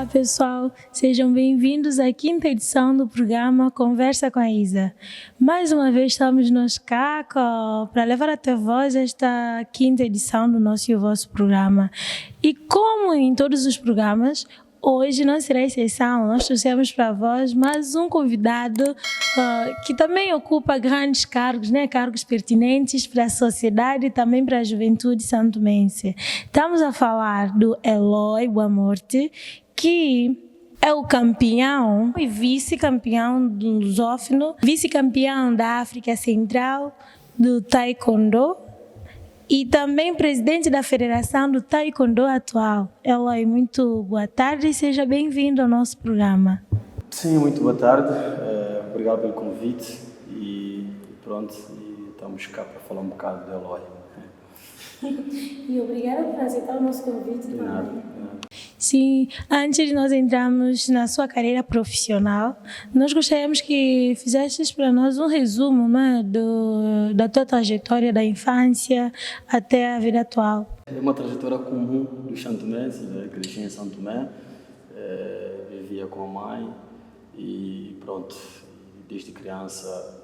Olá pessoal, sejam bem-vindos à quinta edição do programa Conversa com a Isa. Mais uma vez estamos nós cá para levar até vós esta quinta edição do nosso e o vosso programa. E como em todos os programas, hoje não será exceção, nós trouxemos para vós mais um convidado que também ocupa grandes cargos, né? Cargos pertinentes para a sociedade e também para a juventude santomense. Estamos a falar do Eloy Boa Morte, que é o campeão e vice-campeão do lusófono, vice-campeão da África Central do Taekwondo e também presidente da Federação do Taekwondo atual. Eloy, muito boa tarde e seja bem-vindo ao nosso programa. Sim, muito boa tarde. Obrigado pelo convite e pronto, e estamos cá para falar um bocado do Eloy. E obrigada por aceitar o nosso convite também. Nada. Sim, antes de nós entrarmos na sua carreira profissional, nós gostaríamos que fizesses para nós um resumo, né, da tua trajetória da infância até a vida atual. É uma trajetória comum dos santomenses, né? Cresci em Santo Tomé, vivia com a mãe e pronto, desde criança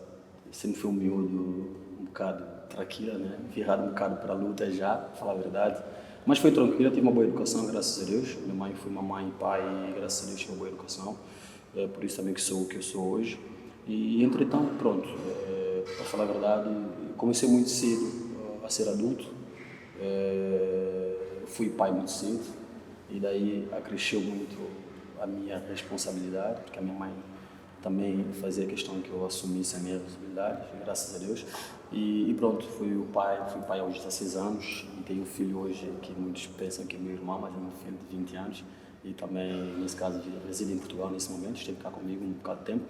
sempre fui um miúdo um bocado traquila, né? Virado um bocado para a luta já, para falar a verdade. Mas foi tranquilo, tive uma boa educação, graças a Deus. Minha mãe foi uma mãe e pai e graças a Deus tive uma boa educação. É por isso também que sou o que eu sou hoje. E entretanto, pronto, para falar a verdade, comecei muito cedo a ser adulto. Fui pai muito cedo e daí acresceu muito a minha responsabilidade, porque a minha mãe também fazia questão que eu assumisse a minha responsabilidade, graças a Deus. E pronto, fui pai aos 16 anos e tenho um filho hoje que muitos pensam que é meu irmão, mas é meu filho de 20 anos e também, nesse caso, reside em Portugal nesse momento, esteve cá comigo um bocado de tempo.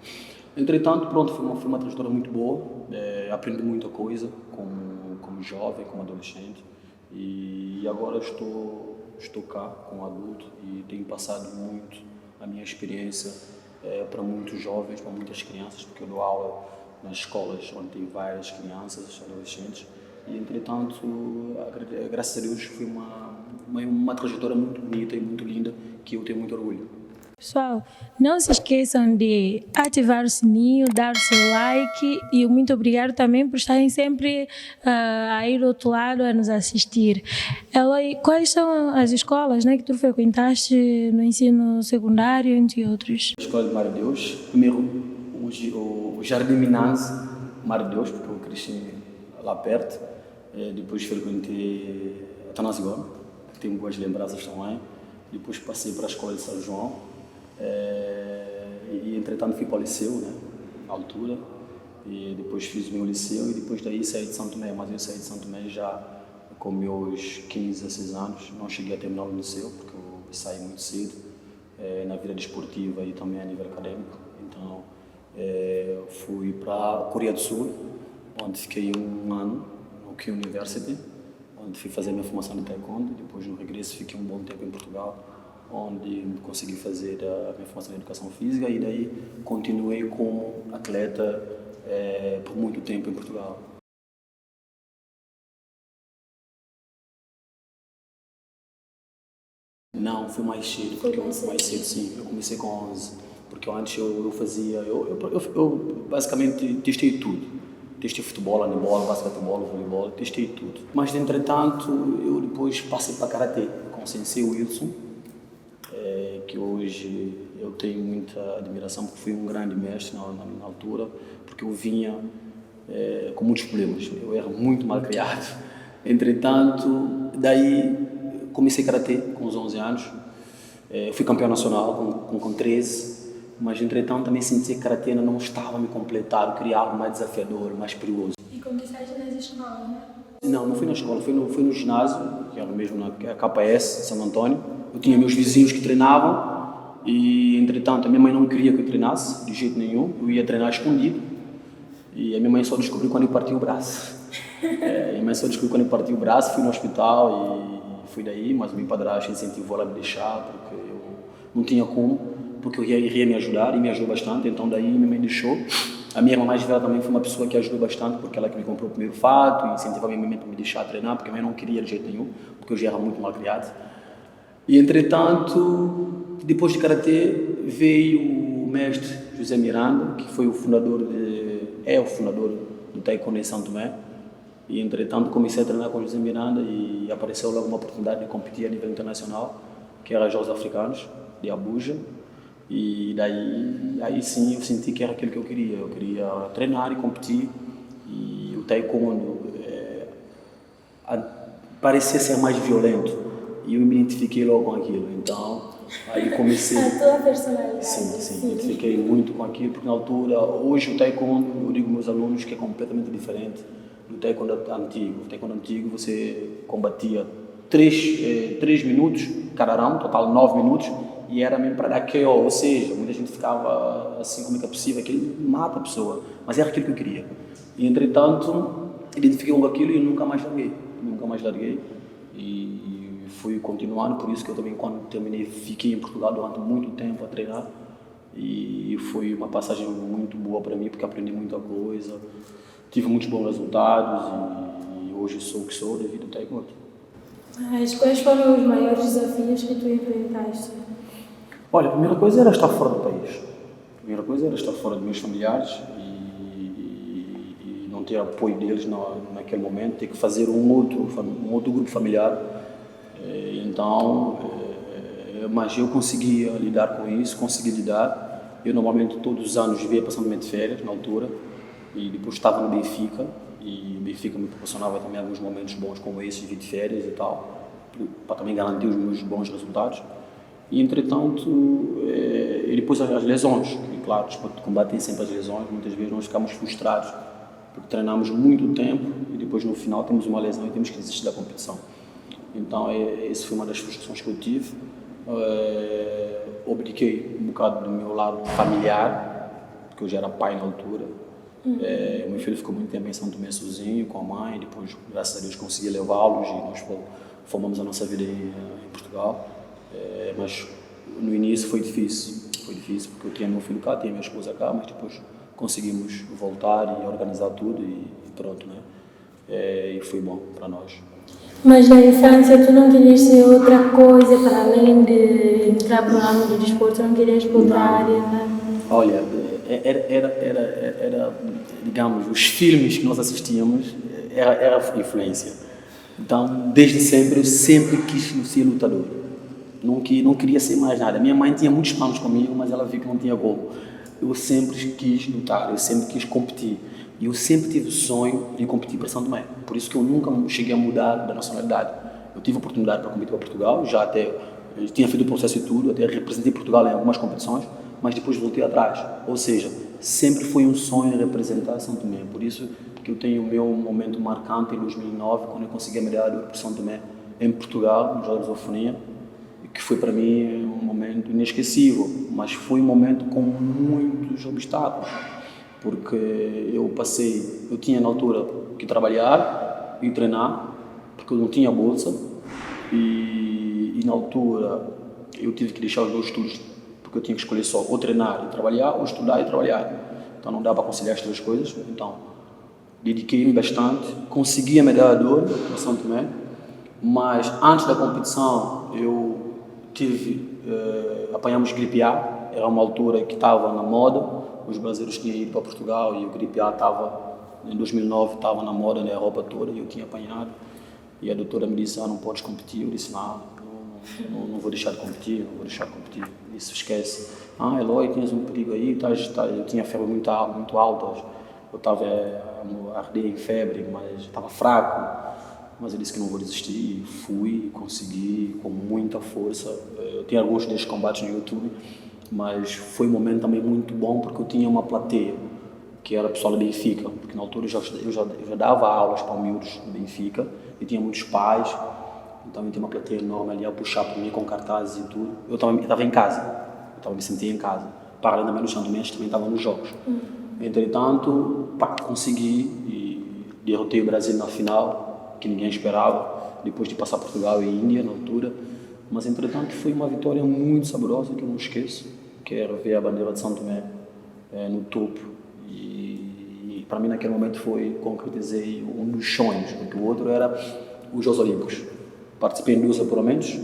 Entretanto, pronto, foi uma trajetória muito boa, aprendi muita coisa como jovem, como adolescente e agora estou cá como adulto e tenho passado muito a minha experiência para muitos jovens, para muitas crianças, porque eu dou aula nas escolas onde tem várias crianças, adolescentes, e entretanto, graças a Deus, foi uma trajetória muito bonita e muito linda, que eu tenho muito orgulho. Pessoal, não se esqueçam de ativar o sininho, dar o seu like e muito obrigado também por estarem sempre a ir do outro lado a nos assistir. Eloy, quais são as escolas, né, que tu frequentaste no ensino secundário, entre outros? A Escola de Mar de Deus, primeiro o Jardim Minanze, Mar de Deus, porque eu cresci lá perto. Depois frequentei a Atanásio Gomes, que tenho boas lembranças também. Depois passei para a Escola de São João. E entretanto fui para o liceu, né, na altura, e depois fiz o meu liceu e depois daí saí de Santo Tomé, mas eu saí de Santo Tomé já com meus 15, 16 anos, não cheguei a terminar o liceu porque eu saí muito cedo na vida desportiva e também a nível acadêmico, então fui para a Coreia do Sul, onde fiquei um ano no Q University, onde fui fazer minha formação de taekwondo, depois no regresso fiquei um bom tempo em Portugal, onde consegui fazer a minha formação em educação física e daí continuei como atleta por muito tempo em Portugal. Não, foi mais cedo, sim, eu comecei com 11, porque antes eu fazia, eu basicamente testei tudo. Testei futebol, handebol, basquetebol, voleibol, testei tudo. Mas, entretanto, eu depois passei para karatê com o sensei Wilson, que hoje eu tenho muita admiração porque foi um grande mestre na altura, porque eu vinha com muitos problemas, eu era muito mal criado. Entretanto, daí comecei karatê com os 11 anos, fui campeão nacional com 13, mas entretanto também senti que karatê não estava a me completar, eu queria algo mais desafiador, mais perigoso. E começaste nas escolas, né? Não fui na escola, fui no ginásio, que era mesmo na KS, Santo Antônio. Eu tinha meus vizinhos que treinavam e, entretanto, a minha mãe não queria que eu treinasse de jeito nenhum. Eu ia treinar escondido e a minha mãe só descobriu quando eu parti o braço. Fui no hospital e fui daí, mas o meu padrasto incentivou ela a me deixar porque eu não tinha como, porque eu iria me ajudar e me ajudou bastante, então daí minha mãe deixou. A minha irmã mais velha também foi uma pessoa que ajudou bastante, porque ela que me comprou o primeiro fato e incentivava a minha mãe para me deixar treinar, porque a minha mãe não queria de jeito nenhum, porque eu já era muito mal criado. E entretanto, depois de Karatê, veio o mestre José Miranda, que foi o fundador do Taekwondo em São Tomé. E entretanto comecei a treinar com o José Miranda e apareceu logo uma oportunidade de competir a nível internacional, que era Jogos Africanos, de Abuja. E aí sim eu senti que era aquilo que eu queria. Eu queria treinar e competir. E o Taekwondo parecia ser mais violento. E eu me identifiquei logo com aquilo. Então, aí comecei... A tua personalidade. Sim, me identifiquei muito com aquilo, porque na altura, hoje o Taekwondo, eu digo aos meus alunos que é completamente diferente do Taekwondo antigo. O Taekwondo antigo você combatia 3 minutos, cada round, total 9 minutos, e era mesmo para dar KO, ou seja, muita gente ficava assim, como é que é possível, aquilo mata a pessoa, mas era aquilo que eu queria. E entretanto, identifiquei com aquilo e nunca mais larguei, e fui continuando, por isso que eu também, quando terminei, fiquei em Portugal durante muito tempo a treinar, e foi uma passagem muito boa para mim, porque aprendi muita coisa, tive muitos bons resultados, e hoje sou o que sou devido ao Taekwondo. Mas quais foram os maiores desafios que tu enfrentaste? Olha, a primeira coisa era estar fora do país. A primeira coisa era estar fora dos meus familiares e não ter apoio deles naquele momento, ter que fazer um outro grupo familiar. Então, mas eu conseguia lidar com isso, consegui lidar. Eu normalmente todos os anos vivia passando de férias, na altura, e depois estava no Benfica, e o Benfica me proporcionava também alguns momentos bons como esses, de férias e tal, para também garantir os meus bons resultados. E, entretanto, e depois as lesões, que, claro, os combatem sempre as lesões, muitas vezes nós ficamos frustrados, porque treinamos muito tempo e depois no final temos uma lesão e temos que desistir da competição. Então, essa foi uma das frustrações que eu tive. Abdiquei um bocado do meu lado familiar, porque eu já era pai na altura. O meu filho ficou muito tempo em São Tomé sozinho, com a mãe, depois, graças a Deus, consegui levá-los e nós formamos a nossa vida em Portugal. Mas no início foi difícil porque eu tinha meu filho cá, tinha minha esposa cá, mas depois conseguimos voltar e organizar tudo e pronto, né? E foi bom para nós. Mas na infância tu não querias ser outra coisa para além de entrar para o ramo do desporto, não querias ir para outra área, né? Olha, era, digamos, os filmes que nós assistíamos era influência. Então, desde sempre, eu sempre quis ser lutador. Não queria ser mais nada. Minha mãe tinha muitos planos comigo, mas ela viu que não tinha como. Eu sempre quis lutar, eu sempre quis competir. E eu sempre tive o sonho de competir para São Tomé. Por isso que eu nunca cheguei a mudar da nacionalidade. Eu tive a oportunidade para competir para Portugal, eu tinha feito o processo e tudo, até representei Portugal em algumas competições, mas depois voltei atrás. Ou seja, sempre foi um sonho representar São Tomé. Por isso que eu tenho o meu momento marcante em 2009, quando eu consegui a medalha de ouro por São Tomé em Portugal, nos Jogos de Ofonia, que foi para mim um momento inesquecível, mas foi um momento com muitos obstáculos, porque eu tinha na altura que trabalhar e treinar, porque eu não tinha bolsa, e na altura eu tive que deixar os dois estudos, porque eu tinha que escolher só ou treinar e trabalhar, ou estudar e trabalhar, então não dá para conciliar as duas coisas. Então dediquei-me bastante, consegui a medalha de ouro para São Tomé, mas antes da competição eu apanhamos gripe A, era uma altura que estava na moda, os brasileiros tinham ido para Portugal e o gripe A estava, em 2009, estava na moda, na Europa toda, e eu tinha apanhado, e a doutora me disse, não podes competir, eu disse, não vou deixar de competir, isso esquece. Eloy, tens um perigo aí, eu tinha febre muito alta, eu estava a arder em febre, mas estava fraco. Mas eu disse que não vou desistir, fui, consegui, com muita força. Eu tenho alguns desses combates no YouTube, mas foi um momento também muito bom, porque eu tinha uma plateia, que era o pessoal do Benfica, porque na altura eu já dava aulas para miúdos do Benfica, e tinha muitos pais, então eu tinha uma plateia enorme ali a puxar por mim com cartazes e tudo. Eu estava em casa, me sentia em casa, paralelamente no São Tomé, também estava nos jogos. Entretanto, consegui e derrotei o Brasil na final, que ninguém esperava, depois de passar Portugal e Índia na altura, mas entretanto foi uma vitória muito saborosa que eu não esqueço, que era ver a bandeira de São Tomé no topo, e para mim naquele momento concretizei um dos sonhos, porque o outro era os Jogos Olímpicos. Participei em 2 apuramentos,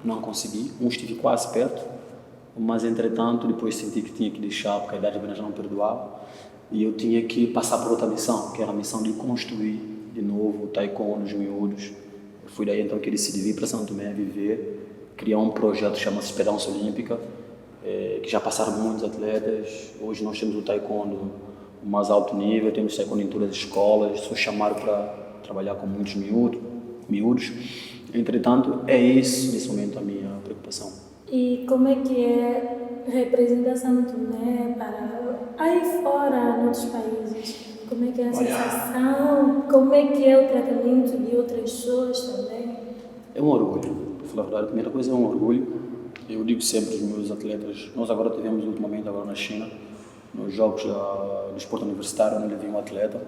não consegui. Um estive quase perto, mas entretanto depois senti que tinha que deixar porque a idade apenas não perdoava e eu tinha que passar por outra missão, que era a missão de construir de novo o taekwondo nos miúdos. Foi daí então que decidi vir para Santo Tomé viver, criar um projeto que chama-se Esperança Olímpica, que já passaram muitos atletas. Hoje nós temos o taekwondo o mais alto nível, temos taekwondo em todas as escolas, sou chamado para trabalhar com muitos miúdos. Entretanto, é isso nesse momento a minha preocupação. E como é que é representar Santo Tomé para aí fora, em outros países? Como é que é a sensação? Como é que é o tratamento de outras pessoas também? É um orgulho, para falar a verdade. A primeira coisa é um orgulho. Eu digo sempre aos meus atletas, nós agora tivemos ultimamente agora na China, nos jogos do esporte universitário, onde levei um atleta,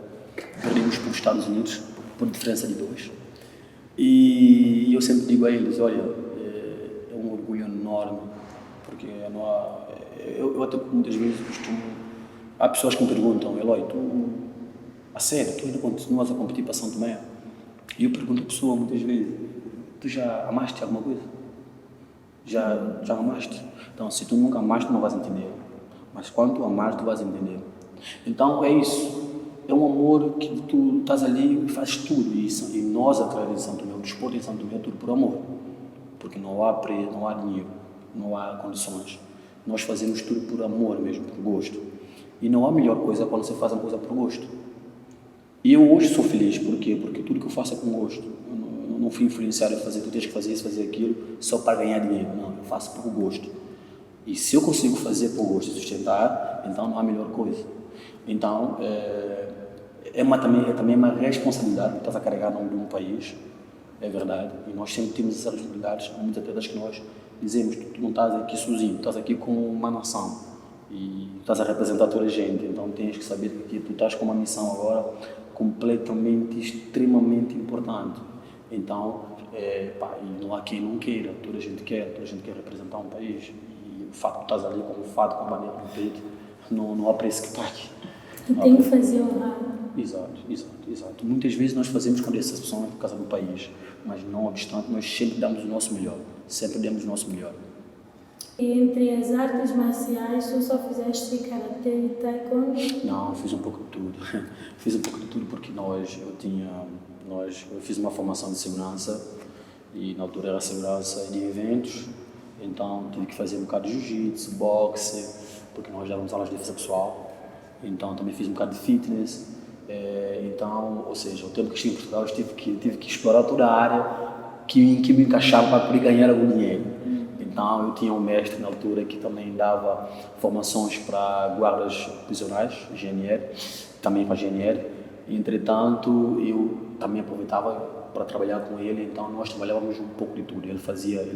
perdemos para os Estados Unidos por diferença de 2. E eu sempre digo a eles, olha, é um orgulho enorme, porque eu até muitas vezes costumo... Há pessoas que me perguntam, Eloy, a sério, tu ainda continuas a competir para São Tomé? E eu pergunto à pessoa muitas vezes, tu já amaste alguma coisa? Já amaste? Então, se tu nunca amaste, tu não vais entender. Mas quando tu amares, tu vais entender. Então, é isso. É um amor que tu estás ali e fazes tudo. E nós, atletas de São Tomé, o desporto em São Tomé é tudo por amor. Porque não há preço, não há dinheiro, não há condições. Nós fazemos tudo por amor mesmo, por gosto. E não há melhor coisa quando você faz uma coisa por gosto. E eu hoje sou feliz, por quê? Porque tudo que eu faço é com gosto. Eu não fui influenciado a fazer, tu tens que fazer isso, fazer aquilo, só para ganhar dinheiro. Não, eu faço por gosto. E se eu consigo fazer por gosto e sustentar, então não há melhor coisa. Então, também uma responsabilidade que estás a carregar no nome de um país, é verdade. E nós sempre temos essas responsabilidades. Há muitos atletas que nós dizemos, tu não estás aqui sozinho, tu estás aqui com uma nação. E estás a representar toda a gente, então tens que saber que tu estás com uma missão agora completamente, extremamente importante. Então, e não há quem não queira, toda a gente quer representar um país. E o facto de tu estás ali com o fato, com a bandeira no peito, não há preço que pague. Tu tem que fazer honrar. Exato. Muitas vezes nós fazemos com decepção por causa do país, mas não obstante, nós sempre damos o nosso melhor, E entre as artes marciais, tu só fizeste karatê e taekwondo? Não, fiz um pouco de tudo. Fiz um pouco de tudo porque eu fiz uma formação de segurança e na altura era segurança de eventos, então tive que fazer um bocado de jiu-jitsu, boxe, porque nós dávamos aulas de defesa pessoal, então também fiz um bocado de fitness, então, ou seja, o tempo que estive em Portugal eu tive que explorar toda a área que me encaixava para poder ganhar algum dinheiro. Então, eu tinha um mestre na altura que também dava formações para guardas prisionais, GNR, também para GNR. Entretanto, eu também aproveitava para trabalhar com ele, então nós trabalhávamos um pouco de tudo. Ele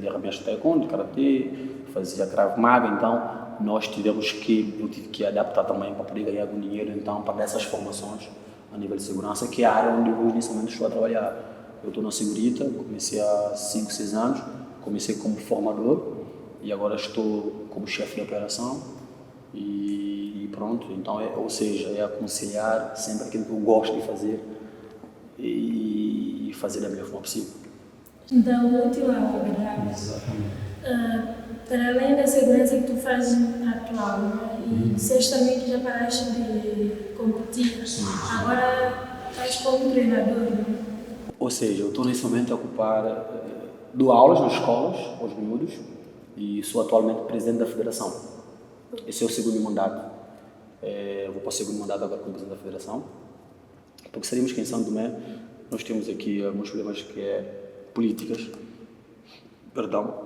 era mestre de taekwondo, de karatê, fazia Krav Maga, então eu tive que adaptar também para poder ganhar algum dinheiro, então, para essas formações a nível de segurança, que é a área onde eu hoje, nesse momento, estou a trabalhar. Eu estou na Segurita, comecei há 5, 6 anos, comecei como formador e agora estou como chefe de operação e pronto. Então, ou seja, é aconselhar sempre aquilo que eu gosto de fazer e fazer da melhor forma possível. Então, útil à verdade. Exatamente. Para além da segurança que tu fazes atual, né? E disseste também que já paraste de competir, agora estás como treinador, né? Ou seja, eu estou nesse momento a dou aulas nas escolas, aos miúdos, e sou atualmente presidente da federação. Esse é o segundo mandato. Eu vou para o segundo mandato agora como presidente da federação, porque sabemos que em São Tomé nós temos aqui alguns problemas que é políticas,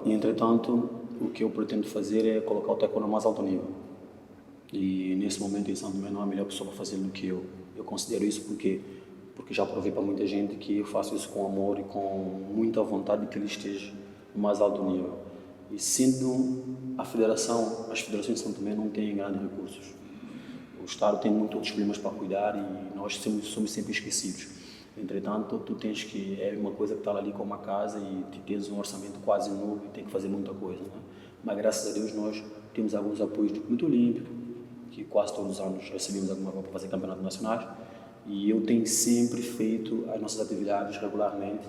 e entretanto o que eu pretendo fazer é colocar o taekwondo no mais alto nível. E nesse momento em São Tomé não há melhor pessoa para fazer do que eu. Eu considero isso porque já provei para muita gente que eu faço isso com amor e com muita vontade de que ele esteja no mais alto nível. E sendo as federações de São Tomé não têm grandes recursos. O Estado tem muitos outros problemas para cuidar e nós somos sempre esquecidos. Entretanto, é uma coisa que está ali como uma casa e tens um orçamento quase novo e tem que fazer muita coisa, né? Mas graças a Deus nós temos alguns apoios do Comitê Olímpico, que quase todos os anos recebemos alguma coisa para fazer campeonatos nacionais. E eu tenho sempre feito as nossas atividades regularmente,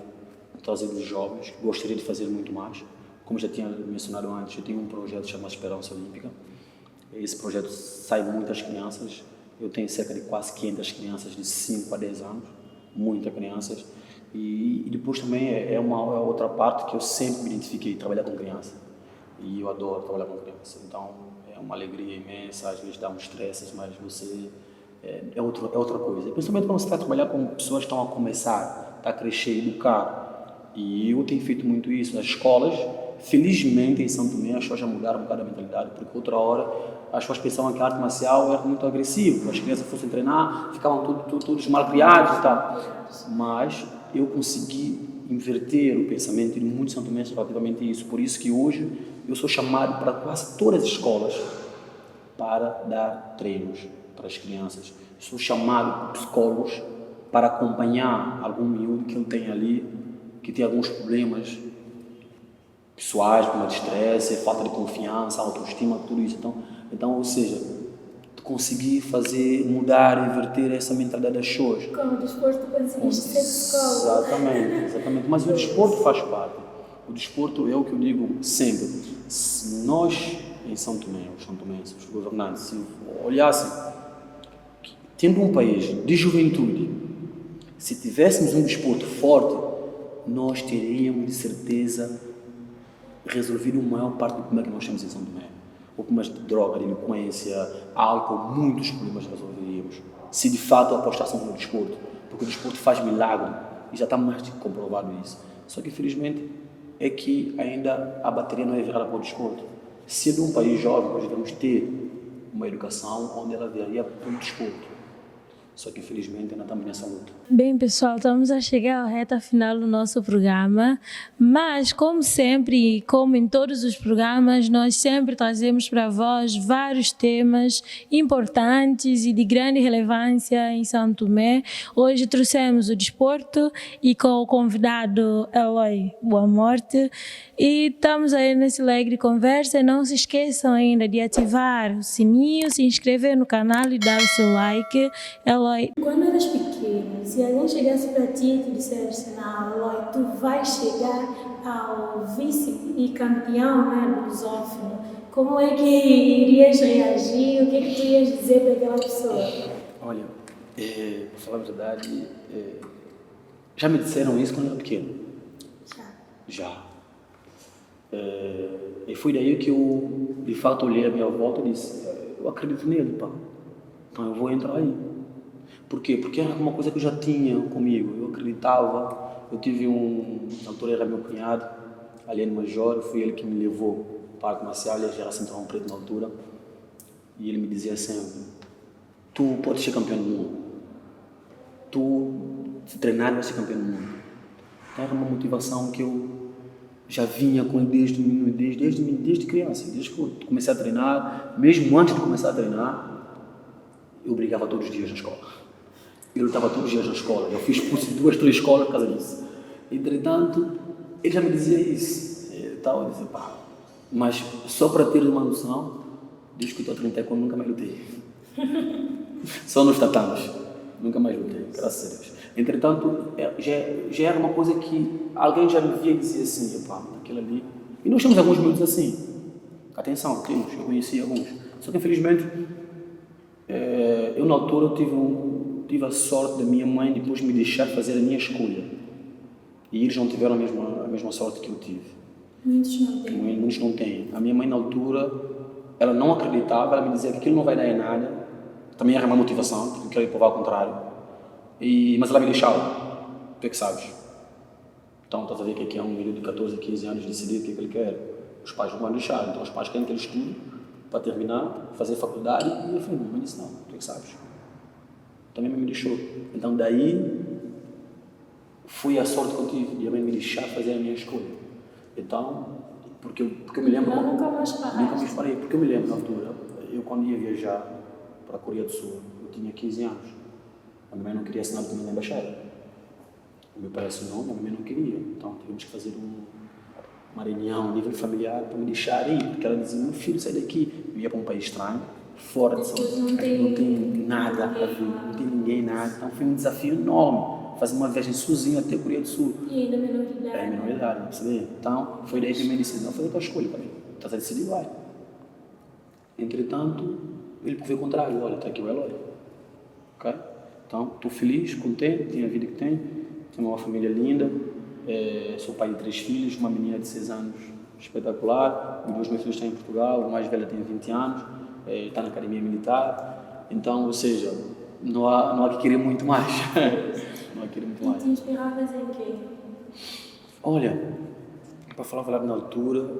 trazendo os jovens, gostaria de fazer muito mais, como já tinha mencionado antes, eu tenho um projeto chamado Esperança Olímpica. Esse projeto sai muitas crianças. Eu tenho cerca de quase 500 crianças de 5 a 10 anos, muitas crianças. E depois também é outra parte que eu sempre me identifiquei, trabalhar com criança. E eu adoro trabalhar com criança. Então é uma alegria imensa, às vezes dá uns stresses, mas você é outra coisa. Principalmente quando você está a trabalhar com pessoas que estão a começar, está a crescer, educar. E eu tenho feito muito isso nas escolas. Felizmente em São Tomé as pessoas já mudaram um bocado a mentalidade, porque outra hora as pessoas pensavam que a arte marcial era muito agressiva, as crianças fossem treinar, ficavam todos mal criados e tal. Mas eu consegui inverter o pensamento de muitos santomenses relativamente a isso. Por isso que hoje eu sou chamado para quase todas as escolas para dar treinos para as crianças. Sou chamado por psicólogos para acompanhar algum miúdo que ele tem ali, que tem alguns problemas pessoais, como a estresse, falta de confiança, autoestima, tudo isso. Então, ou seja, conseguir fazer, mudar, inverter essa mentalidade das pessoas. Como o desporto conseguiste ser psicólogo. Exatamente. Mas o desporto faz parte. O desporto é o que eu digo sempre. Se nós, em São Tomé, os santomenses, os governantes, se olhassem, tendo um país de juventude, se tivéssemos um desporto forte, nós teríamos de certeza resolvido a maior parte do problema que nós temos em São Tomé. O problema de droga, delinquência, álcool, muitos problemas resolveríamos. Se de fato apostássemos no desporto, porque o desporto faz milagre, e já está mais de comprovado isso. Só que, infelizmente, é que ainda a bateria não é virada para o desporto. Se é de um país jovem, nós devemos ter uma educação onde ela viraria para o desporto. Só que, infelizmente, ainda estamos nessa luta. Bem, pessoal, estamos a chegar à reta final do nosso programa, mas, como sempre, como em todos os programas, nós sempre trazemos para vós vários temas importantes e de grande relevância em São Tomé. Hoje trouxemos o desporto e com o convidado Eloy Boa Morte. E estamos aí nessa alegre conversa. Não se esqueçam ainda de ativar o sininho, se inscrever no canal e dar o seu like. Eloy, quando eras pequeno, se alguém chegasse para ti e te dissesse: não, Eloy, tu vais chegar ao vice e campeão, né, do lusófono, como é que irias reagir? O que é que tu ias dizer para aquela pessoa? Olha, para falar a verdade, já me disseram isso quando eu era pequeno. Já. E foi daí que eu, de fato, olhei a minha volta e disse: eu acredito nele, pá. Então eu vou entrar aí. Por quê? Porque era uma coisa que eu já tinha comigo. Eu acreditava. Eu tive na altura era meu cunhado, Aliane Major, foi ele que me levou para a arte marcial, ele já era cinturão preto na altura. E ele me dizia sempre: tu podes ser campeão do mundo. Tu, se treinar, vai ser campeão do mundo. Então era uma motivação que eu já vinha com ele desde criança. Desde que eu comecei a treinar, mesmo antes de começar a treinar, eu brigava todos os dias na escola. Eu lutava todos os dias na escola. Eu fui expulso de 2, 3 escolas por causa disso. Entretanto, ele já me dizia isso. Eu dizia, pá, mas só para ter uma noção, desde que eu estou a treinar, eu nunca mais lutei. Só nos tatames. Nunca mais lutei, graças a Deus. Entretanto, já era uma coisa que alguém já me via e dizia assim: pá, aquilo ali. E nós temos alguns miúdos assim. Atenção, eu conheci alguns. Só que, infelizmente, eu na altura tive a sorte da minha mãe depois me deixar fazer a minha escolha. E eles não tiveram a mesma sorte que eu tive. Muitos não têm. A minha mãe na altura, ela não acreditava, ela me dizia que aquilo não vai dar em nada. Também era uma motivação, porque eu queria provar o contrário. Mas ela me deixava. Tu é que sabes. Então, estás a ver que é um menino de 14, 15 anos decidir o que é que ele quer. Os pais não vão deixar. Então, os pais querem que ele estude para terminar, fazer faculdade. E eu falei: minha mãe disse: não, tu é que sabes. Também me deixou. Então, daí foi a sorte que eu tive de a mãe me deixar fazer a minha escolha. Então, porque eu me lembro. Nunca mais parei. Porque eu me lembro na altura, eu quando ia viajar para a Coreia do Sul, eu tinha 15 anos. A minha mãe não queria assinar comigo na embaixada. O meu pai assinou, a minha mãe não queria. Então, tivemos que fazer uma reunião a nível familiar para me deixar ir. Porque ela dizia: meu filho, sai daqui. Eu ia para um país estranho, fora de São Paulo. Não tem nada a ver, não tem ninguém, nada. Então foi um desafio enorme. fazer uma viagem sozinho até a Coreia do Sul. E ainda menor de idade. É, menor idade, percebe? Então, foi daí que ele me disse, não, foi a tua escolha também. Estás a decidir, vai. Entretanto, ele veio o contrário, olha, está aqui o Eloy. Ok? Então, estou feliz, contente, tenho a vida que tenho uma família linda, sou pai de 3 filhos, uma menina de 6 anos espetacular, os 2 meus filhos estão em Portugal, o mais velho tem 20 anos, está na academia militar, então, ou seja, não há que querer muito mais. Não há que querer muito mais. E te inspiravas em quê? Olha, para falar a verdade na altura,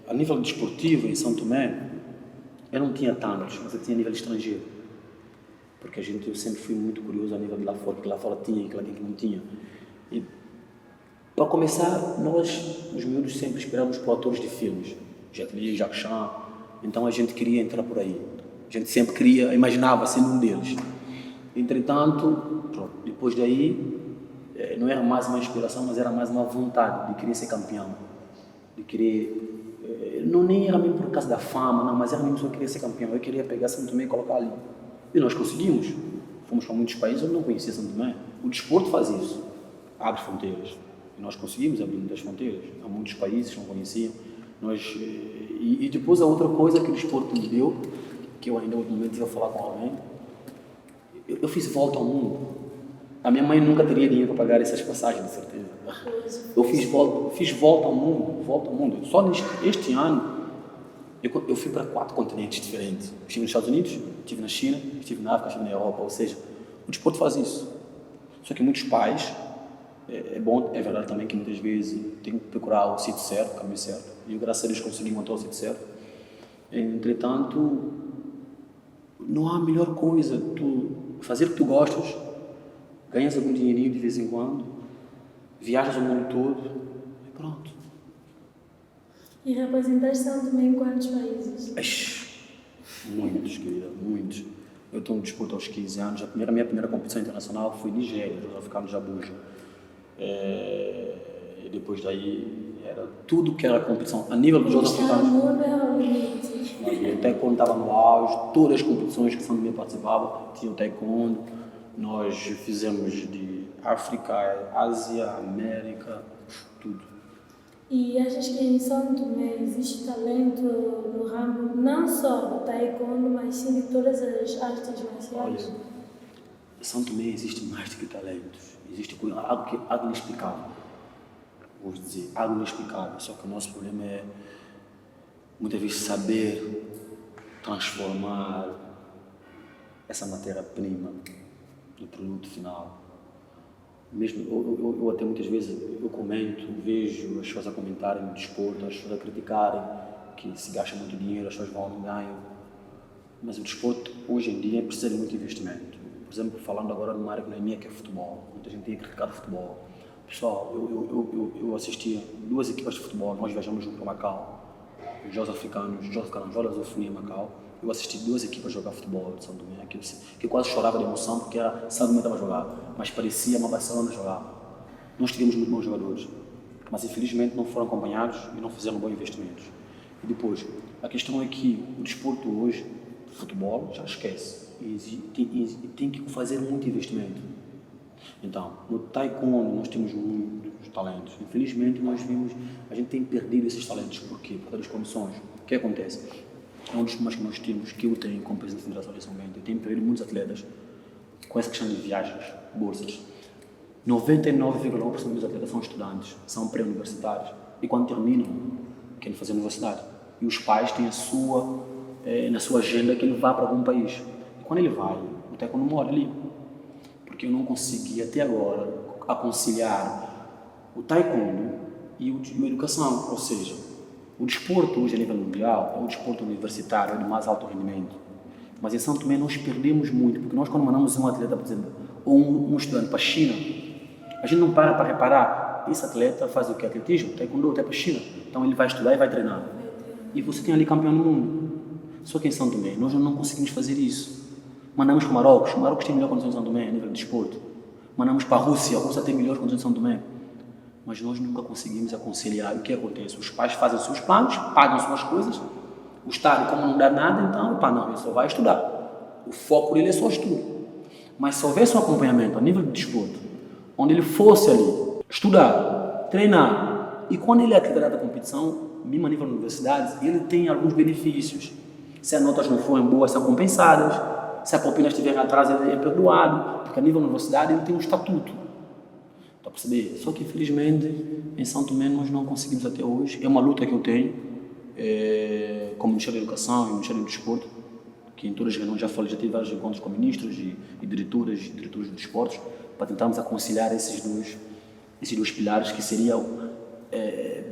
a nível desportivo em São Tomé, eu não tinha tantos, mas eu tinha a nível estrangeiro. Porque eu sempre fui muito curioso a nível de lá fora, porque lá fora tinha, que lá dentro não tinha. E, para começar, nós, os miúdos, sempre esperávamos por atores de filmes. Jet Li, Jacques Chan. Então a gente queria entrar por aí. A gente sempre imaginava sendo um deles. Entretanto, pronto, depois daí, não era mais uma inspiração, mas era mais uma vontade de querer ser campeão. De querer... não nem era mesmo por causa da fama, não, mas era mesmo só querer ser campeão. Eu queria pegar São Tomé e colocar ali. E nós conseguimos. Fomos para muitos países onde não conhecia São Tomé. O desporto faz isso. Abre fronteiras. E nós conseguimos abrir muitas fronteiras. Há muitos países que não conheciam. E depois a outra coisa que o desporto me deu, que eu ainda no momento estive a falar com alguém, eu fiz volta ao mundo. A minha mãe nunca teria dinheiro para pagar essas passagens, de certeza. Eu fiz volta ao mundo. Só este ano, eu fui para 4 continentes diferentes. Estive nos Estados Unidos, estive na China, estive na África, estive na Europa. Ou seja, o desporto faz isso. Só que muitos pais, é verdade também que muitas vezes tem que procurar o sítio certo, o caminho certo. E eu, graças a Deus, consegui encontrar o sítio certo. Entretanto, não há melhor coisa. Tu fazer o que tu gostas, ganhas algum dinheirinho de vez em quando, viajas o mundo todo e pronto. E representaste também em quantos países? Muitos, querida, muitos. Eu estou no desporto aos 15 anos. A minha primeira competição internacional foi Nigéria, Jogos Africanos de Abuja. E depois daí era tudo que era competição. A nível dos Jogos Africanos. O taekwondo estava no auge, todas as competições que São Tomé participava tinha o taekwondo. Nós fizemos de África, Ásia, América, tudo. E achas que em São Tomé existe talento no ramo não só do taekwondo, mas sim de todas as artes marciais? Olha, em São Tomé existe mais do que talentos. Existe algo inexplicável. Vou dizer, algo inexplicável. Só que o nosso problema é, muitas vezes, saber transformar essa matéria-prima no produto final. Mesmo eu até muitas vezes eu comento, vejo as pessoas a comentarem no desporto, as pessoas a criticarem que se gasta muito dinheiro, as pessoas vão não ganham. Mas o desporto hoje em dia precisa de muito investimento. Por exemplo, falando agora numa área que não é minha, que é futebol. Muita gente tem criticado futebol. Pessoal, eu assisti 2 equipas de futebol, nós viajamos junto para Macau, os Jogos Africanos, Jolas do Funi em Macau. Eu assisti 2 equipas jogar futebol de São Tomé, que eu quase chorava de emoção porque era São Tomé estava a jogar, mas parecia uma Barcelona jogar. Nós tivemos muito bons jogadores, mas infelizmente não foram acompanhados e não fizeram bons investimentos. E depois, a questão é que o desporto hoje, futebol, já esquece, e tem que fazer muito investimento. Então, no taekwondo nós temos muitos talentos. Infelizmente a gente tem perdido esses talentos. Por quê? Por causa das condições. O que acontece? É um dos problemas que nós temos, que eu tenho como presidente da Federação de São Bento. Eu tenho perdido muitos atletas com essa questão de viagens, bolsas. 99,9% dos atletas são estudantes, são pré-universitários. E quando terminam, querem fazer universidade. E os pais têm na sua agenda que ele vá para algum país. E quando ele vai, o taekwondo mora ali. Porque eu não consegui até agora conciliar o taekwondo e a educação, ou seja, o desporto hoje a nível mundial é o desporto universitário, é de mais alto rendimento. Mas em São Tomé nós perdemos muito, porque nós quando mandamos um atleta, por exemplo, ou um estudante para a China, a gente não para reparar, esse atleta faz o que? Atletismo, taekwondo, até para a China. Então ele vai estudar e vai treinar. E você tem ali campeão do mundo. Só que em São Tomé nós não conseguimos fazer isso. Mandamos para o Marrocos tem melhor condição de São Tomé a nível de desporto. Mandamos para a Rússia tem melhor condição de São Tomé. Mas nós nunca conseguimos conciliar. O que acontece? Os pais fazem os seus planos, pagam suas coisas, o Estado, como não dá nada, então, não, ele só vai estudar. O foco dele é só estudo. Mas se houvesse um acompanhamento a nível de desporto, onde ele fosse ali estudar, treinar, e quando ele é atleta da competição, mesmo a nível de universidades, ele tem alguns benefícios. Se as notas não forem boas, são compensadas. Se a propina estiver atrás, ele é perdoado. Porque a nível de universidade, ele tem um estatuto. Está a perceber? Só que, infelizmente, em São Tomé nós não conseguimos até hoje. É uma luta que eu tenho, como Ministério da Educação e Ministério do Desporto, que em todas as reuniões já falei, já tive vários encontros com ministros e diretores do desporto, para tentarmos aconselhar esses dois pilares que seriam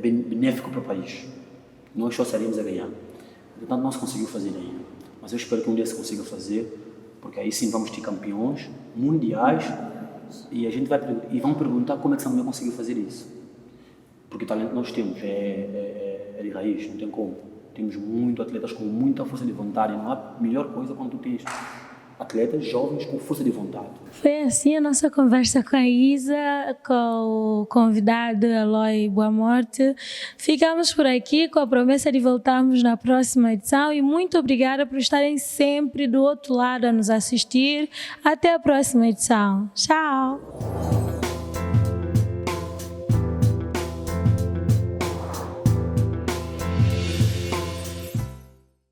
benéfico para o país. Nós só estaríamos a ganhar. Portanto, não se conseguiu fazer ainda. Mas eu espero que um dia se consiga fazer, porque aí sim vamos ter campeões mundiais e a gente vão perguntar como é que São Tomé conseguiu fazer isso. Porque o talento nós temos, é de raiz, não tem como. Temos muitos atletas com muita força de vontade, não há melhor coisa quando tu tens atletas jovens com força de vontade. Foi assim a nossa conversa com a Isa, com o convidado Eloy Boa Morte. Ficamos por aqui com a promessa de voltarmos na próxima edição e muito obrigada por estarem sempre do outro lado a nos assistir. Até a próxima edição. Tchau!